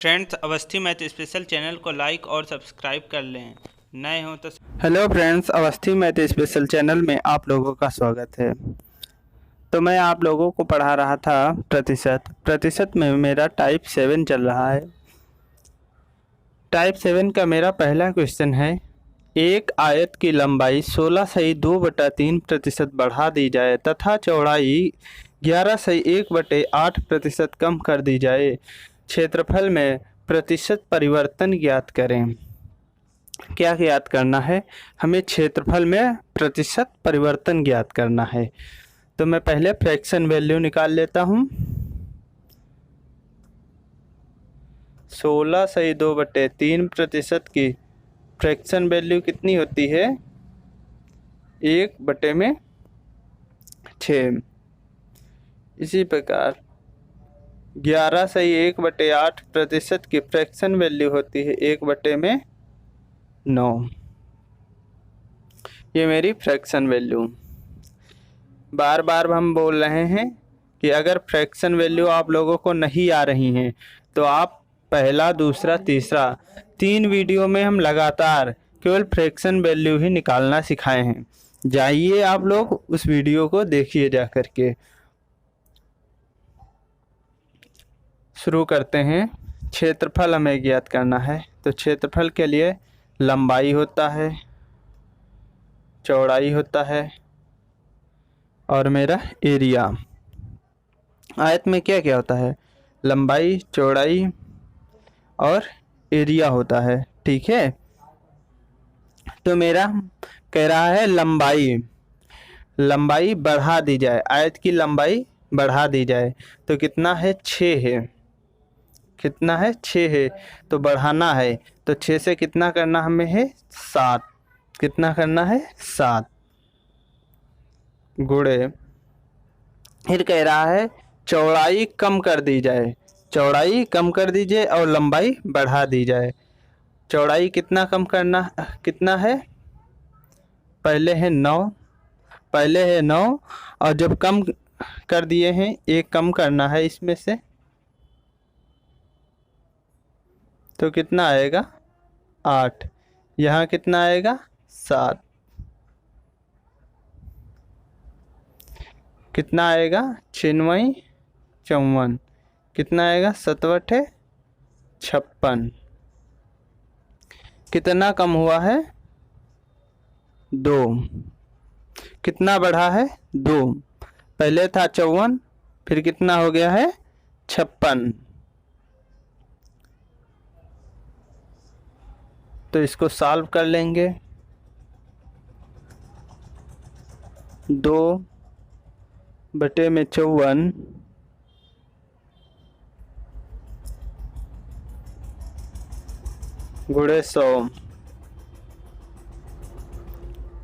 Friends, Awasthi math special channel को like और subscribe कर लें, नए हों तो। Hello friends, Awasthi math special channel में आप लोगों का स्वागत है। तो मैं आप लोगों को पढ़ा रहा था प्रतिशत में मेरा टाइप 7 चल रहा है। टाइप 7 का मेरा पहला क्वेश्चन है, एक आयत की लंबाई 16/3% बढ़ा दी जाए तथा चौड़ाई 11/1/8% कम कर दी जाए, क्षेत्रफल में प्रतिशत परिवर्तन ज्ञात करें। क्या ज्ञात करना है? हमें क्षेत्रफल में प्रतिशत परिवर्तन ज्ञात करना है। तो मैं पहले फ्रैक्शन वैल्यू निकाल लेता हूँ। 16/2/3% की फ्रैक्शन वैल्यू कितनी होती है? 1/6। इसी प्रकार 11/1/8% की फ्रैक्शन वैल्यू होती है 1/9। ये मेरी फ्रैक्शन वैल्यू। बार बार हम बोल रहे हैं कि अगर फ्रैक्शन वैल्यू आप लोगों को नहीं आ रही हैं तो आप पहला, दूसरा, तीसरा 3 वीडियो में हम लगातार केवल फ्रैक्शन वैल्यू ही निकालना सिखाए हैं। जाइए आप लोग उस वीडियो को देखिए जा करके। शुरू करते हैं। क्षेत्रफल हमें ज्ञात करना है। तो क्षेत्रफल के लिए लंबाई होता है, चौड़ाई होता है और मेरा एरिया। आयत में क्या क्या होता है? लंबाई, चौड़ाई और एरिया होता है। ठीक है। तो मेरा कह रहा है लंबाई बढ़ा दी जाए, आयत की लंबाई बढ़ा दी जाए। तो कितना है? 6 है। कितना है? 6 है। तो बढ़ाना है तो 6 से कितना करना हमें है? 7। कितना करना है? 7 गुणे। फिर कह रहा है चौड़ाई कम कर दी जाए। चौड़ाई कम कर दीजिए और लंबाई बढ़ा दी जाए। चौड़ाई कितना कम करना, कितना है? पहले है 9 और जब कम कर दिए हैं, एक कम करना है इसमें से, तो कितना आएगा? 8। यहाँ कितना आएगा? 7। कितना आएगा? 6 54। कितना आएगा? 7 56। कितना कम हुआ है? 2। कितना बढ़ा है? 2। पहले था 54, फिर कितना हो गया है? 56। तो इसको सॉल्व कर लेंगे। 2/54 गुणे 100।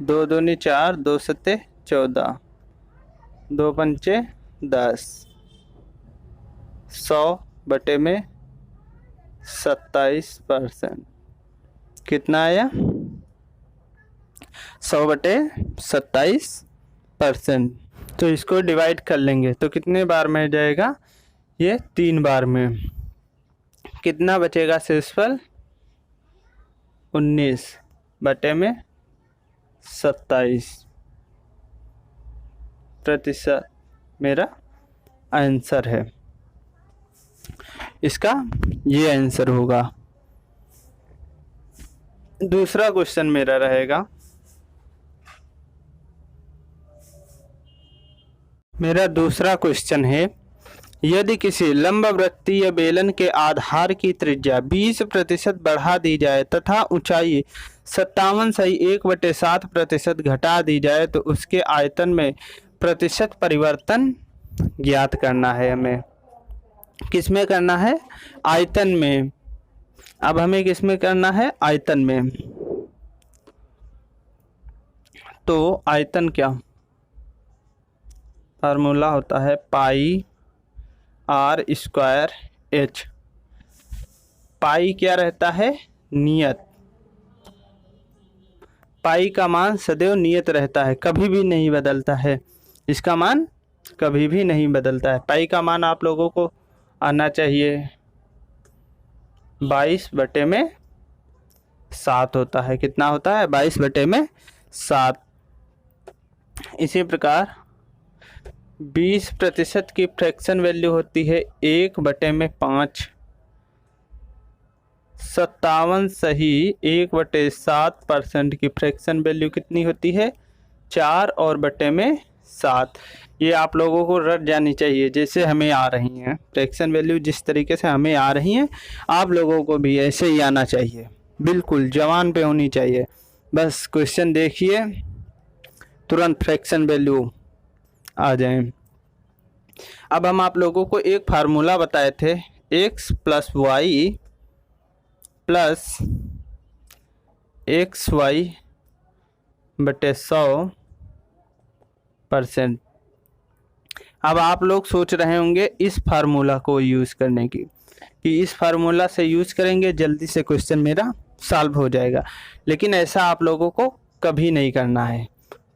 2 दूनी 4, 2 सत्ते 14, 2 पंचे 10। 100/27%। कितना आया? 100/27%। तो इसको डिवाइड कर लेंगे तो कितने बार में जाएगा? ये 3 बार में। कितना बचेगा शेषफल? 19/27% मेरा आंसर है। इसका ये आंसर होगा। दूसरा क्वेश्चन मेरा रहेगा, मेरा दूसरा क्वेश्चन है, यदि किसी लंबवृत्तीय या बेलन के आधार की त्रिज्या 20% बढ़ा दी जाए तथा ऊंचाई 57/1/7% घटा दी जाए तो उसके आयतन में प्रतिशत परिवर्तन ज्ञात करना है। हमें किसमें करना है? आयतन में। अब हमें किसमें करना है? आयतन में। तो आयतन क्या? फार्मूला होता है πr²h। पाई क्या रहता है? नियत। पाई का मान सदैव नियत रहता है, कभी भी नहीं बदलता है। इसका मान कभी भी नहीं बदलता है। पाई का मान आप लोगों को आना चाहिए। 22/7 होता है। कितना होता है? 22/7। इसी प्रकार 20% की फ्रैक्शन वैल्यू होती है 1/5। 57 सही 1/7% की फ्रैक्शन वैल्यू कितनी होती है? 4 और बटे में 7। ये आप लोगों को रट जानी चाहिए, जैसे हमें आ रही हैं फ्रैक्शन वैल्यू, जिस तरीके से हमें आ रही हैं आप लोगों को भी ऐसे ही आना चाहिए, बिल्कुल जवान पे होनी चाहिए। बस क्वेश्चन देखिए, तुरंत फ्रैक्शन वैल्यू आ जाए। अब हम आप लोगों को एक फार्मूला बताए थे, x + y + xy बटे 100%। अब आप लोग सोच रहे होंगे इस फार्मूला को यूज़ करने की, कि इस फार्मूला से यूज़ करेंगे जल्दी से क्वेश्चन मेरा सॉल्व हो जाएगा, लेकिन ऐसा आप लोगों को कभी नहीं करना है,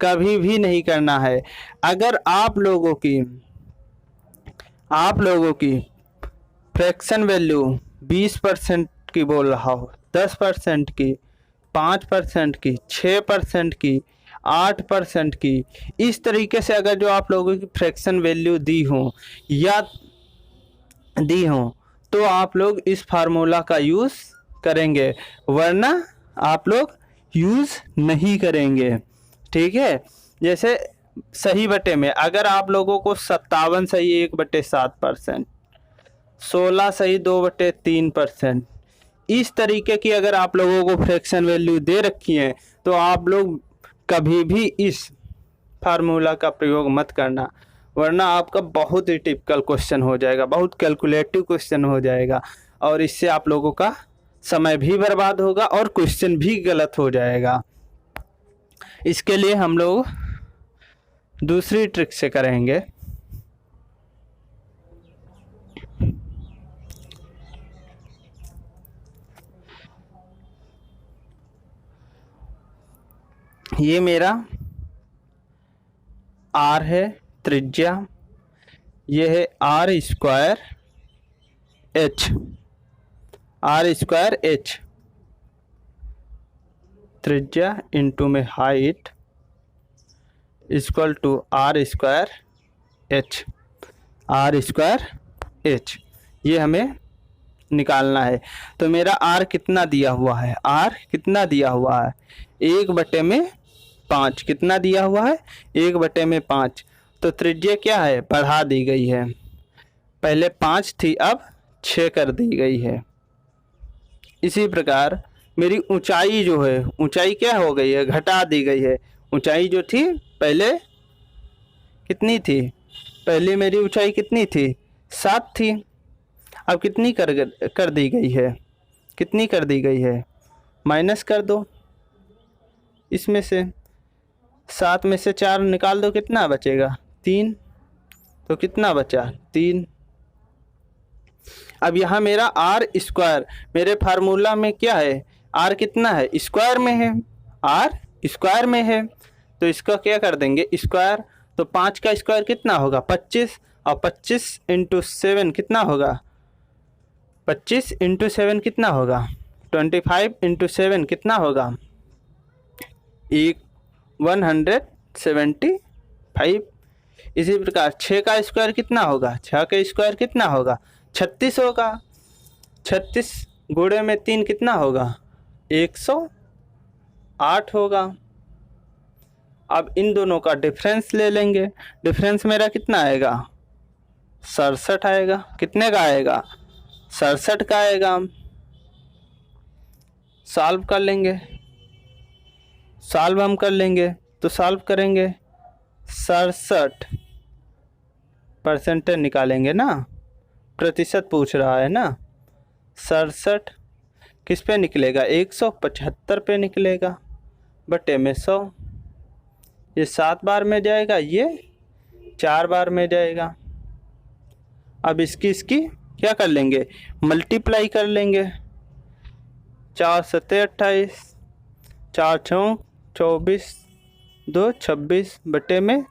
कभी भी नहीं करना है। अगर आप लोगों की फ्रैक्शन वैल्यू 20% की बोल रहा हो, 10% की, 5% की, 6% की, 8% की, इस तरीके से अगर जो आप लोगों की फ्रैक्शन वैल्यू दी हो तो आप लोग इस फार्मूला का यूज़ करेंगे, वरना आप लोग यूज़ नहीं करेंगे। ठीक है, जैसे सही बटे में अगर आप लोगों को 57 सही 1/7%, 16 सही 2/3%, इस तरीके की अगर आप लोगों को फ्रैक्शन वैल्यू दे रखी है तो आप लोग कभी भी इस फार्मूला का प्रयोग मत करना, वरना आपका बहुत ही टिपिकल क्वेश्चन हो जाएगा, बहुत कैलकुलेटिव क्वेश्चन हो जाएगा, और इससे आप लोगों का समय भी बर्बाद होगा और क्वेश्चन भी गलत हो जाएगा। इसके लिए हम लोग दूसरी ट्रिक से करेंगे। ये मेरा r है त्रिज्या, ये है r² h त्रिज्या इंटू में height equal to r² h, ये हमें निकालना है। तो मेरा r कितना दिया हुआ है? r कितना दिया हुआ है? 1/5। कितना दिया हुआ है? 1/5। तो त्रिज्या क्या है? बढ़ा दी गई है, पहले 5 थी अब 6 कर दी गई है। इसी प्रकार मेरी ऊंचाई जो है, ऊंचाई क्या हो गई है? घटा दी गई है। ऊंचाई जो थी पहले कितनी थी? पहले मेरी ऊंचाई कितनी थी? 7 थी, अब कितनी कर दी गई है? कितनी कर दी गई है? माइनस कर दो, इसमें से 7 में से 4 निकाल दो, कितना बचेगा? 3। तो कितना बचा? 3। अब यहाँ मेरा r², मेरे फार्मूला में क्या है? r कितना है? स्क्वायर में है, r स्क्वायर में है, तो इसका क्या कर देंगे? स्क्वायर। तो 5 का स्क्वायर कितना होगा? 25, और 25 × 7 कितना होगा? 25 × 7 कितना होगा? 25 × 7 कितना होगा? 175। इसी प्रकार 6 का स्क्वायर कितना होगा? 6 का स्क्वायर कितना होगा? 36 होगा। 36 गुणे में 3 कितना होगा? 108 होगा। अब इन दोनों का डिफरेंस ले लेंगे, डिफरेंस मेरा कितना आएगा? 67 आएगा। कितने का आएगा? 67 का आएगा। सॉल्व कर लेंगे, सॉल्व हम कर लेंगे, तो सॉल्व करेंगे 67% निकालेंगे ना, प्रतिशत पूछ रहा है ना। 67 किस पे निकलेगा? 175 पे निकलेगा, बटे में 100। ये 7 बार में जाएगा, ये 4 बार में जाएगा। अब इसकी क्या कर लेंगे? मल्टीप्लाई कर लेंगे। 4 7 28, 4 6 24, 2 26 बटे में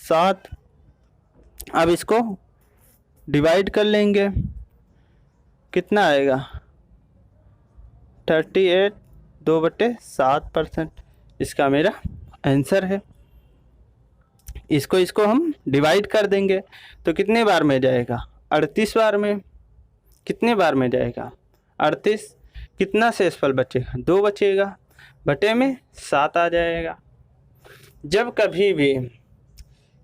7। अब इसको डिवाइड कर लेंगे, कितना आएगा? 38 2/7%। इसका मेरा आंसर है। इसको हम डिवाइड कर देंगे तो कितने बार में जाएगा? 38 बार में। कितने बार में जाएगा? 38। कितना शेषफल बचेगा? 2 बचेगा, बटे में 7 आ जाएगा। जब कभी भी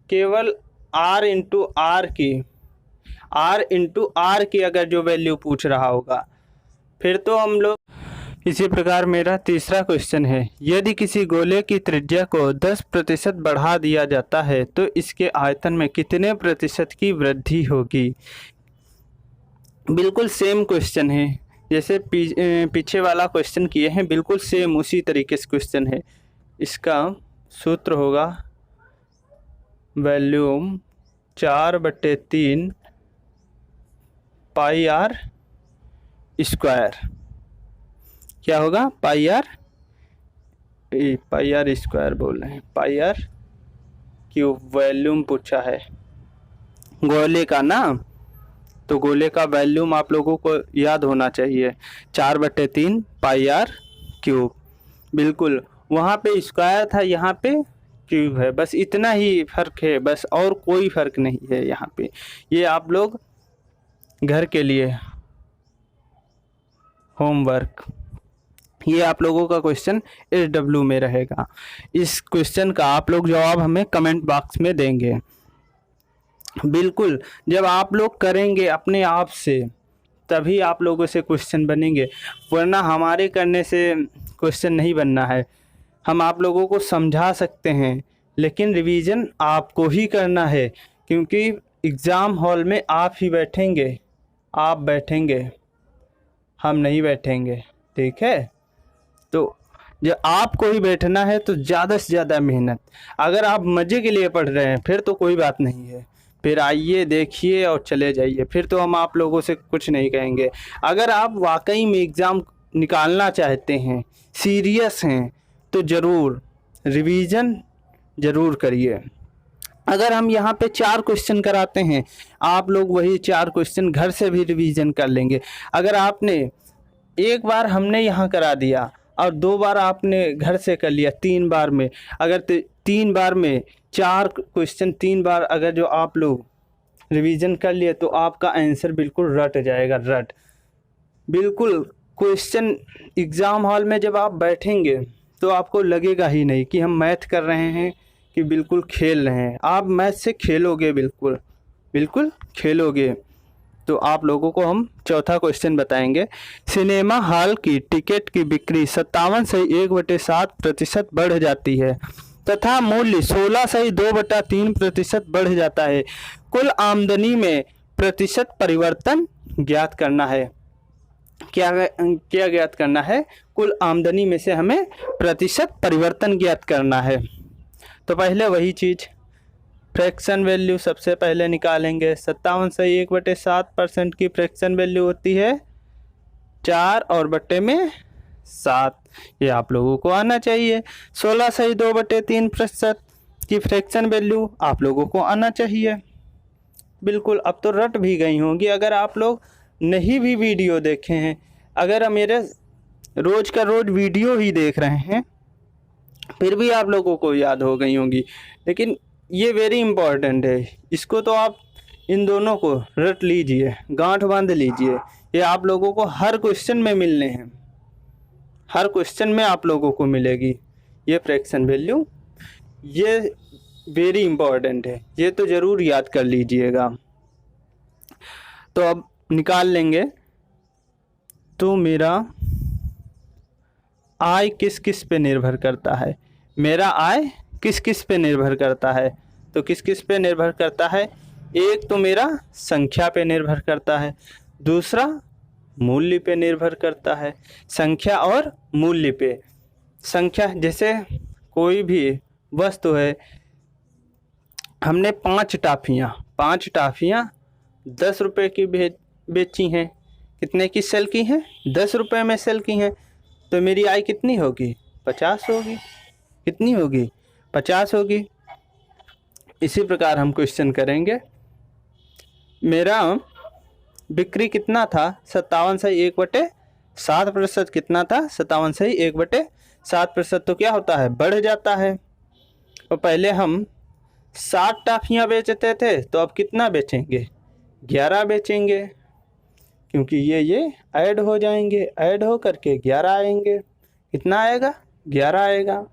केवल r इंटू आर की अगर जो वैल्यू पूछ रहा होगा, फिर तो हम लोग। इसी प्रकार मेरा तीसरा क्वेश्चन है, यदि किसी गोले की त्रिज्या को 10% बढ़ा दिया जाता है तो इसके आयतन में कितने प्रतिशत की वृद्धि होगी? बिल्कुल सेम क्वेश्चन है जैसे पीछे वाला क्वेश्चन किए हैं, बिल्कुल सेम उसी तरीके से क्वेश्चन है। इसका सूत्र होगा वॉल्यूम 4/3 पाई आर स्क्वायर। क्या होगा? पाई आर स्क्वायर बोल रहे हैं, पाई आर क्यूब। वॉल्यूम पूछा है गोले का ना, तो गोले का वॉल्यूम आप लोगों को याद होना चाहिए, 4/3 पाई आर क्यूब। बिल्कुल, वहाँ पे स्क्वायर था, यहाँ पे क्यूब है, बस इतना ही फ़र्क है, बस और कोई फ़र्क नहीं है यहाँ पे। ये आप लोग घर के लिए होमवर्क, ये आप लोगों का क्वेश्चन SW में रहेगा। इस क्वेश्चन का आप लोग जवाब हमें कमेंट बॉक्स में देंगे। बिल्कुल, जब आप लोग करेंगे अपने आप से तभी आप लोगों से क्वेश्चन बनेंगे, वरना हमारे करने से क्वेश्चन नहीं बनना है। हम आप लोगों को समझा सकते हैं, लेकिन रिवीजन आपको ही करना है, क्योंकि एग्ज़ाम हॉल में आप ही बैठेंगे, आप बैठेंगे, हम नहीं बैठेंगे। ठीक है, तो जब आपको ही बैठना है तो ज़्यादा से ज़्यादा मेहनत। अगर आप मज़े के लिए पढ़ रहे हैं फिर तो कोई बात नहीं है, फिर आइए देखिए और चले जाइए, फिर तो हम आप लोगों से कुछ नहीं कहेंगे। अगर आप वाकई में एग्ज़ाम निकालना चाहते हैं, सीरियस हैं, तो ज़रूर रिवीजन ज़रूर करिए। अगर हम यहाँ पे 4 क्वेश्चन कराते हैं, आप लोग वही 4 क्वेश्चन घर से भी रिवीजन कर लेंगे। अगर आपने एक बार हमने यहाँ करा दिया और 2 बार आपने घर से कर लिया, 3 बार में, अगर 3 बार में 4 क्वेश्चन 3 बार अगर जो आप लोग रिवीजन कर लिए तो आपका आंसर बिल्कुल रट जाएगा, रट। बिल्कुल क्वेश्चन एग्ज़ाम हॉल में जब आप बैठेंगे तो आपको लगेगा ही नहीं कि हम मैथ कर रहे हैं, कि बिल्कुल खेल रहे हैं। आप मैथ से खेलोगे, बिल्कुल खेलोगे। तो आप लोगों को हम चौथा क्वेश्चन बताएंगे। सिनेमा हॉल की टिकट की बिक्री 57 से 1/7% बढ़ जाती है तथा मूल्य 16 से 2/3% बढ़ जाता है। कुल आमदनी में प्रतिशत परिवर्तन ज्ञात करना है। क्या ज्ञात करना है? कुल आमदनी में से हमें प्रतिशत परिवर्तन ज्ञात करना है। तो पहले वही चीज़, फ्रैक्शन वैल्यू सबसे पहले निकालेंगे। 57 से 1/7% की फ्रैक्शन वैल्यू होती है 4 और बट्टे में 7, ये आप लोगों को आना चाहिए। 16 से 2/3% की फ्रैक्शन वैल्यू आप लोगों को आना चाहिए। बिल्कुल, अब तो रट भी गई होंगी। अगर आप लोग नहीं भी वीडियो देखे हैं, अगर मेरे रोज़ का रोज़ वीडियो ही देख रहे हैं, फिर भी आप लोगों को याद हो गई होंगी। लेकिन ये वेरी इम्पॉर्टेंट है, इसको तो आप इन दोनों को रट लीजिए, गांठ बांध लीजिए। ये आप लोगों को हर क्वेश्चन में मिलने हैं, हर क्वेश्चन में आप लोगों को मिलेगी ये फ्रैक्शन वैल्यू। ये वेरी इम्पॉर्टेंट है, ये तो ज़रूर याद कर लीजिएगा। तो अब निकाल लेंगे। तो मेरा आय किस किस पे निर्भर करता है? मेरा आय किस किस पे निर्भर करता है? तो किस किस पे निर्भर करता है? एक तो मेरा संख्या पे निर्भर करता है, दूसरा मूल्य पे निर्भर करता है। संख्या और मूल्य पे। संख्या, जैसे कोई भी वस्तु है, हमने 5 टाफ़ियाँ 10 रुपये की बेची हैं। कितने की सेल की हैं? 10 रुपये में सेल की हैं। तो मेरी आय कितनी होगी? 50 होगी। कितनी होगी? 50 होगी। इसी प्रकार हम क्वेश्चन करेंगे। मेरा बिक्री कितना था? 57 से 1/7, 7% कितना था? 57 सही 1/7%। तो क्या होता है? बढ़ जाता है। और पहले हम 7 टॉफियाँ बेचते थे, तो अब कितना बेचेंगे? 11 बेचेंगे, क्योंकि ये ऐड हो जाएंगे, ऐड हो करके 11 आएंगे। कितना आएगा? 11 आएगा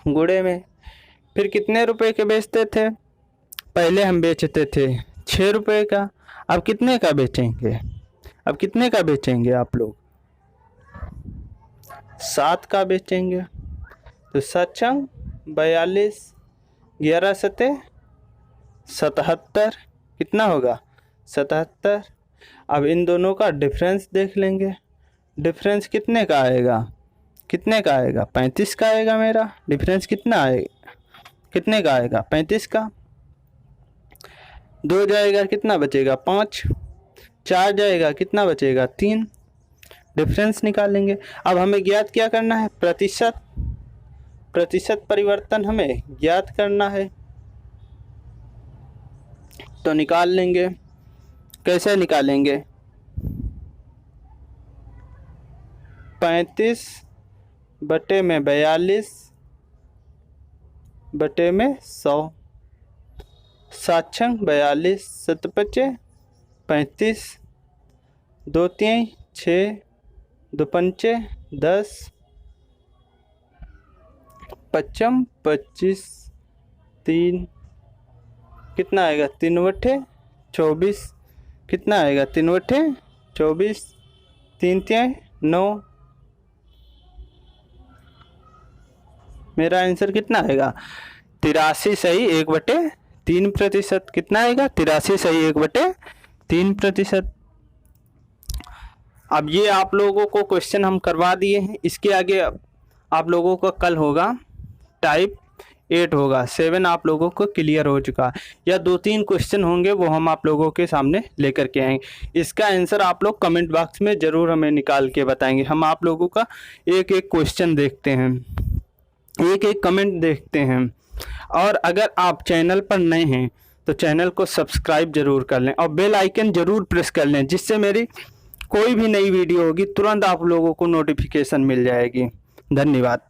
गुणे में। फिर कितने रुपए के बेचते थे? पहले हम बेचते थे 6 रुपए का। अब कितने का बेचेंगे? अब कितने का बेचेंगे आप लोग? 7 का बेचेंगे। तो 7 छंग 42, 11 सते 77। कितना होगा? 77। अब इन दोनों का डिफरेंस देख लेंगे। डिफरेंस कितने का आएगा? कितने का आएगा? 35 का आएगा मेरा। डिफरेंस कितना आएगा? कितने का आएगा? 35 का। 2 जाएगा, कितना बचेगा? 5। 4 जाएगा, कितना बचेगा? 3। डिफरेंस निकालेंगे। अब हमें ज्ञात क्या करना है? प्रतिशत। प्रतिशत परिवर्तन हमें ज्ञात करना है, तो निकाल लेंगे। कैसे निकालेंगे? 35 बटे में 42 बटे में 100। 7 छंग 42, 7 पचे 35, 2 3 6, 2 पंचे 10, 55 25, 3 कितना आएगा? 3/24। कितना आएगा? 3/24। 3 3 9। मेरा आंसर कितना आएगा? 83 सही 1/3%। कितना आएगा? 83 सही 1/3%। अब ये आप लोगों को क्वेश्चन हम करवा दिए हैं। इसके आगे आप लोगों का कल होगा टाइप 8 होगा। 7 आप लोगों को क्लियर हो चुका, या 2-3 क्वेश्चन होंगे वो हम आप लोगों के सामने लेकर के आएंगे। इसका आंसर आप लोग कमेंट बॉक्स में ज़रूर हमें निकाल के बताएंगे। हम आप लोगों का एक एक क्वेश्चन देखते हैं, एक एक कमेंट देखते हैं। और अगर आप चैनल पर नए हैं तो चैनल को सब्सक्राइब जरूर कर लें और बेल आइकन जरूर प्रेस कर लें, जिससे मेरी कोई भी नई वीडियो होगी तुरंत आप लोगों को नोटिफिकेशन मिल जाएगी। धन्यवाद।